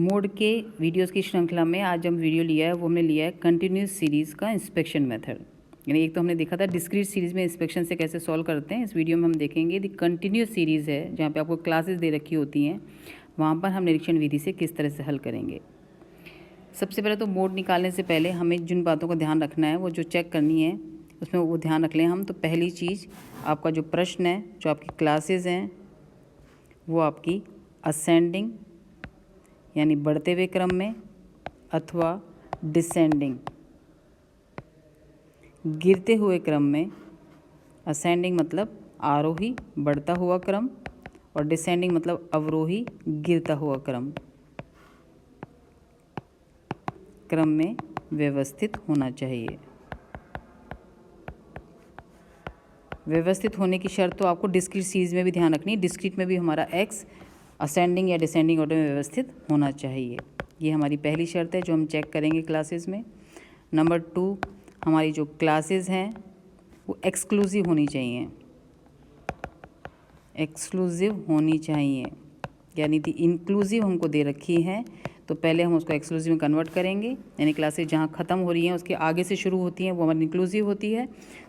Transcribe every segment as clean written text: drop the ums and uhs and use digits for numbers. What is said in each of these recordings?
Mode के videos की श्रृंखला में आज हम वीडियो लिया है वो हमने लिया है कंटिन्यूस सीरीज़ का इंस्पेक्शन मेथड। यानी एक तो हमने देखा था डिस्क्रीट सीरीज़ में इंस्पेक्शन से कैसे सॉल्व करते हैं। इस वीडियो में हम देखेंगे दी कंटिन्यूस सीरीज़ है जहाँ पे आपको क्लासेस दे रखी होती हैं, वहाँ पर हम निरीक्षण विधि से किस तरह से हल करेंगे। सबसे पहले तो मोड निकालने से पहले हमें जिन बातों का ध्यान रखना है वो जो चेक करनी है उसमें वो ध्यान रख लें हम। तो पहली चीज़, आपका जो प्रश्न है, जो आपकी क्लासेस हैं, वो आपकी असेंडिंग यानी बढ़ते हुए क्रम में अथवा डिसेंडिंग गिरते हुए क्रम में। असेंडिंग मतलब आरोही बढ़ता हुआ क्रम और डिसेंडिंग मतलब अवरोही गिरता हुआ क्रम में व्यवस्थित होना चाहिए। व्यवस्थित होने की शर्त तो आपको डिस्क्रीट सीरीज में भी ध्यान रखनी है। डिस्क्रीट में भी हमारा एक्स असेंडिंग या डिसेंडिंग ऑर्डर में व्यवस्थित होना चाहिए। ये हमारी पहली शर्त है जो हम चेक करेंगे क्लासेस में। नंबर 2, हमारी जो क्लासेस हैं वो एक्सक्लूसिव होनी चाहिए। एक्सक्लूसिव होनी चाहिए यानी कि इंक्लूसिव हमको दे रखी है तो पहले हम उसको एक्सक्लूसिव में कन्वर्ट करेंगे। यानी क्लासेस जहाँ ख़त्म हो रही हैं उसके आगे से शुरू होती हैं वो हमारी इंक्लूसिव होती है।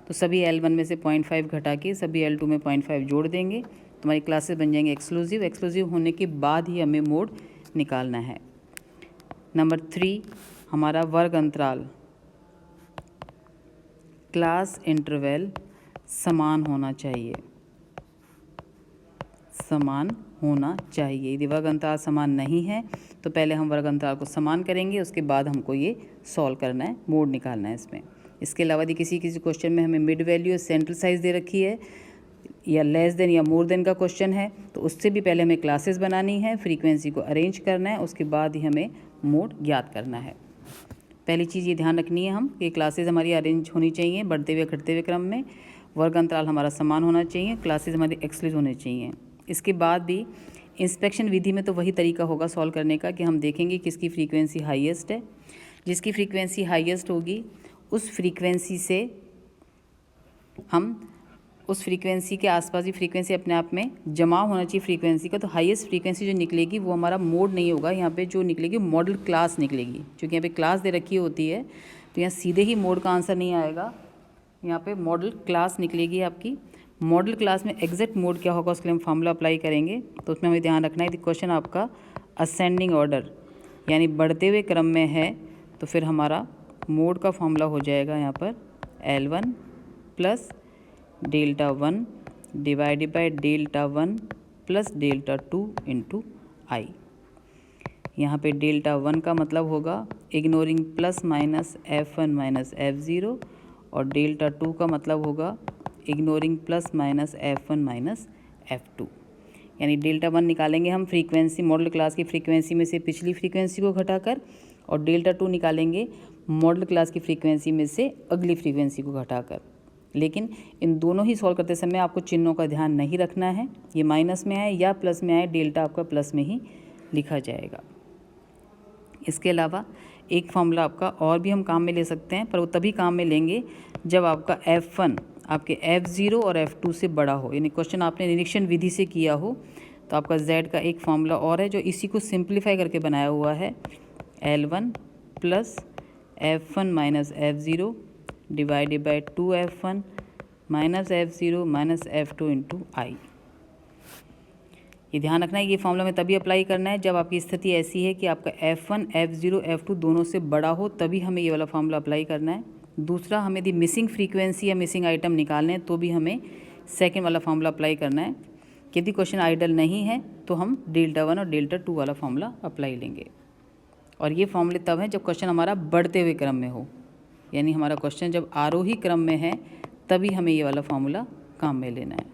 तो सभी L1 में से 0.5 घटा के सभी L2 में 0.5 जोड़ देंगे तो हमारी क्लासेस बन जाएंगे एक्सक्लूसिव। एक्सक्लूसिव होने के बाद ही हमें मोड निकालना है। नंबर 3, हमारा वर्ग अंतराल क्लास इंटरवल समान होना चाहिए। समान होना चाहिए। यदि वर्ग अंतराल समान नहीं है तो पहले हम वर्ग अंतराल को समान करेंगे, उसके बाद हमको ये सॉल्व करना है, मोड निकालना है इसमें। इसके अलावा यदि किसी क्वेश्चन में हमें मिड वैल्यू सेंट्रल साइज दे रखी है या लेस देन या मोर देन का क्वेश्चन है तो उससे भी पहले हमें क्लासेस बनानी है, फ्रीक्वेंसी को अरेंज करना है, उसके बाद ही हमें मोड ज्ञात करना है। पहली चीज़ ये ध्यान रखनी है हम कि क्लासेस हमारी अरेंज होनी चाहिए बढ़ते हुए घटते हुए क्रम में, वर्ग अंतराल हमारा समान होना चाहिए, क्लासेस हमारी एक्सक्लूसिव होने चाहिए। इसके बाद भी इंस्पेक्शन विधि में तो वही तरीका होगा सॉल्व करने का कि हम देखेंगे किसकी फ्रीक्वेंसी हाईएस्ट है। जिसकी फ्रीक्वेंसी हाईएस्ट होगी उस फ्रीक्वेंसी से हम उस फ्रीक्वेंसी के आसपास ही फ्रीक्वेंसी अपने आप में जमा होना चाहिए फ्रीक्वेंसी का। तो हाईएस्ट फ्रीक्वेंसी जो निकलेगी वो हमारा मोड नहीं होगा, यहाँ पे जो निकलेगी मॉडल क्लास निकलेगी। क्योंकि यहाँ पे क्लास दे रखी होती है तो यहाँ सीधे ही मोड का आंसर नहीं आएगा, यहाँ पे मॉडल क्लास निकलेगी आपकी। मॉडल क्लास में एग्जैक्ट मोड क्या होगा उसके लिए हम फार्मूला अप्लाई करेंगे। तो उसमें हमें ध्यान रखना है कि क्वेश्चन आपका असेंडिंग ऑर्डर यानी बढ़ते हुए क्रम में है तो फिर हमारा मोड का फार्मूला हो जाएगा यहाँ पर L1 plus Δ1 divided by Δ1 plus Δ2 into I. यहाँ पे Δ1 का मतलब होगा ignoring plus minus F1 minus F0 और Δ2 का मतलब होगा ignoring plus minus F1 minus F2। यानी Δ1 निकालेंगे हम फ्रीक्वेंसी मॉडल क्लास की फ्रीक्वेंसी में से पिछली फ्रीक्वेंसी को घटाकर और Δ2 निकालेंगे मॉडल क्लास की फ्रीक्वेंसी में से अगली फ्रीक्वेंसी को घटाकर। लेकिन इन दोनों ही सॉल्व करते समय आपको चिन्हों का ध्यान नहीं रखना है, ये माइनस में आए या प्लस में आए, डेल्टा आपका प्लस में ही लिखा जाएगा। इसके अलावा एक फॉर्मूला आपका और भी हम काम में ले सकते हैं, पर वो तभी काम में लेंगे जब आपका F1 आपके F0 और F2 से बड़ा हो। यानी क्वेश्चन आपने निरीक्षण विधि से किया हो तो आपका Z का एक फॉर्मूला और है जो इसी को सिंप्लीफाई करके बनाया हुआ है, L1 plus F1 minus F0 divided by 2F1 minus F0 minus F2 into I. ये ध्यान रखना है ये फॉर्मूला में तभी अप्लाई करना है जब आपकी स्थिति ऐसी है कि आपका F1 F0 F2 दोनों से बड़ा हो, तभी हमें ये वाला फॉर्मूला अप्लाई करना है। दूसरा, हमें यदि मिसिंग फ्रीक्वेंसी या मिसिंग आइटम निकालने हैं तो भी हमें सेकेंड वाला फॉर्मूला अप्लाई करना है। यदि क्वेश्चन आइडल नहीं है तो हम Δ1 और Δ2 वाला फॉर्मूला अप्लाई लेंगे। और ये फॉर्मूले तब हैं जब क्वेश्चन हमारा बढ़ते हुए क्रम में हो, यानी हमारा क्वेश्चन जब आरोही क्रम में है तभी हमें ये वाला फॉर्मूला काम में लेना है।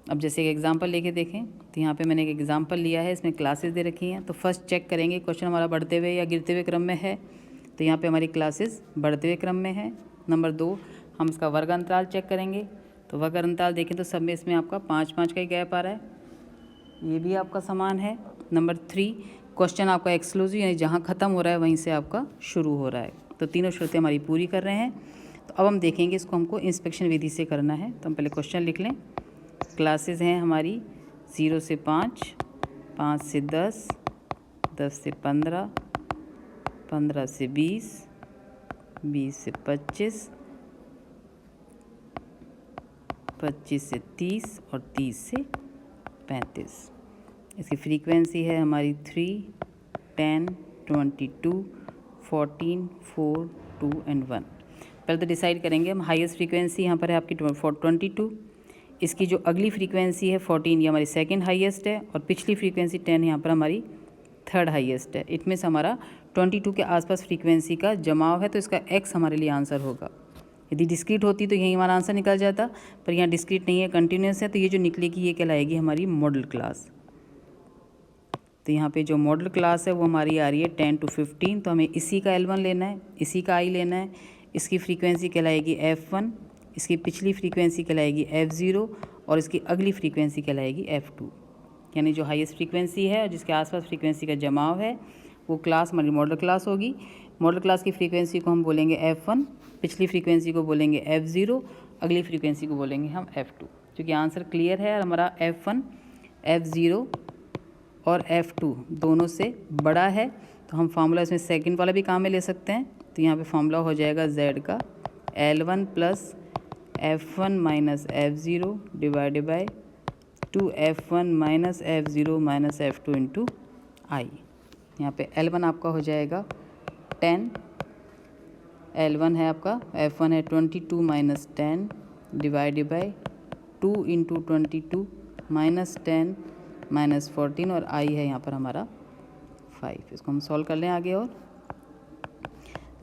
अब जैसे एक एग्जांपल लेके देखें तो यहाँ पे मैंने एक एग्जांपल लिया है, इसमें क्लासेस दे रखी हैं। तो फर्स्ट चेक करेंगे क्वेश्चन हमारा बढ़ते हुए या गिरते हुए क्रम में है, तो यहाँ पे हमारी क्लासेस बढ़ते हुए क्रम में है। नंबर 2, हम इसका वर्ग अंतराल चेक करेंगे। तो वर्ग अंतराल देखें तो सब में इसमें आपका 5-5 का ही गैप आ रहा है, ये भी आपका समान है। नंबर 3, क्वेश्चन आपका एक्सक्लूसिव यानी जहाँ ख़त्म हो रहा है वहीं से आपका शुरू हो रहा है। तो तीनों शर्तें हमारी पूरी कर रहे हैं। तो अब हम देखेंगे इसको हमको इंस्पेक्शन विधि से करना है। तो हम पहले क्वेश्चन लिख लें। क्लासेस हैं हमारी 0 से 5, 5 से 10, 10 से 15, 15 से 20, 20 से 25, 25 से 30 और 30 से 35। इसकी फ्रीक्वेंसी है हमारी 3, 10, 22, 14, 4, 2 एंड 1। पहले तो डिसाइड करेंगे हम। हाईएस्ट फ्रीक्वेंसी यहाँ पर है आपकी 22, इसकी जो अगली फ्रीक्वेंसी है 14, ये हमारी सेकंड हाईएस्ट है, और पिछली फ्रीक्वेंसी 10 यहाँ पर हमारी थर्ड हाईएस्ट है। इनमें से हमारा 22 के आसपास फ्रीक्वेंसी का जमाव है, तो इसका x हमारे लिए आंसर होगा। यदि डिस्क्रीट होती तो यही हमारा आंसर निकल जाता, पर यहाँ डिस्क्रीट नहीं है, कंटिन्यूस है, तो ये जो निकलेगी ये कहलाएगी हमारी मॉडल क्लास। तो यहाँ पे जो मॉडल क्लास है वो हमारी आ रही है 10 to 15, तो हमें इसी का L1 लेना है, इसी का I लेना है। इसकी फ्रीक्वेंसी कहलाएगी F1, इसकी पिछली फ्रीक्वेंसी कहलाएगी F0 और इसकी अगली फ्रीक्वेंसी कहलाएगी F2। यानी जो हाईएस्ट फ्रीक्वेंसी है और जिसके आसपास फ्रीक्वेंसी का जमाव है वो क्लास हमारी मॉडल क्लास होगी। मॉडल क्लास की फ्रीक्वेंसी को हम बोलेंगे F1, पिछली फ्रीक्वेंसी को बोलेंगे F0, अगली फ्रीक्वेंसी को बोलेंगे हम F2। क्योंकि आंसर क्लियर है और हमारा F1, F0 और F2 दोनों से बड़ा है, तो हम फार्मूला इसमें सेकंड वाला भी काम में ले सकते हैं। तो यहाँ पे फार्मूला हो जाएगा Z का L1 plus F1 minus F0 divided by 2F1 minus F0 minus F2 into I। यहाँ पे L1 आपका हो जाएगा 10, L1 है आपका, F1 है 22 minus 10 divided by 2 into 22 minus 10 minus 14 और I है यहाँ पर हमारा 5। इसको हम सॉल्व कर लें आगे। और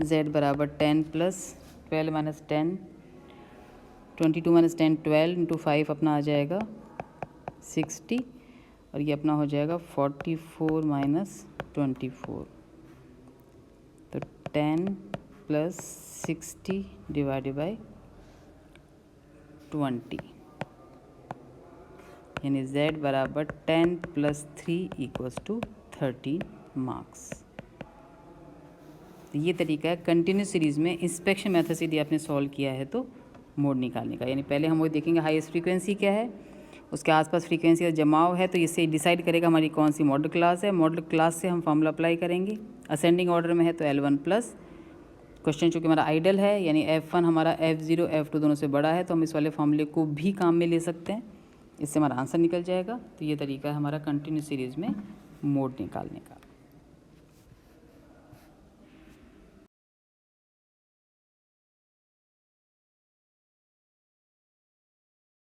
Z बराबर 10 प्लस 12 माइनस 10, 22 माइनस 10 12 इंटू 5 अपना आ जाएगा 60, और ये अपना हो जाएगा 44 माइनस 24। तो 10 प्लस 60 डिवाइडेड बाय 20, यानी Z बराबर 10 प्लस 3 इक्वल्स टू 13 मार्क्स। तो ये तरीका है कंटिन्यूस सीरीज़ में इंस्पेक्शन मेथड से यदि आपने सॉल्व किया है तो मोड निकालने का। यानी पहले हम वो देखेंगे हाईएस्ट फ्रीक्वेंसी क्या है, उसके आसपास फ्रीक्वेंसी का जमाव है, तो इससे डिसाइड करेगा हमारी कौन सी मॉडल क्लास है। मॉडल क्लास से हम फॉर्मूला अप्लाई करेंगे। असेंडिंग ऑर्डर में है तो L1 प्लस, क्वेश्चन चूँकि हमारा आइडल है यानी F1 हमारा F0 F2 दोनों से बड़ा है, तो हम इस वाले फॉर्मूले को भी काम में ले सकते हैं, इससे हमारा आंसर निकल जाएगा। तो ये तरीका है हमारा कंटिन्यूस सीरीज़ में मोड निकालने का।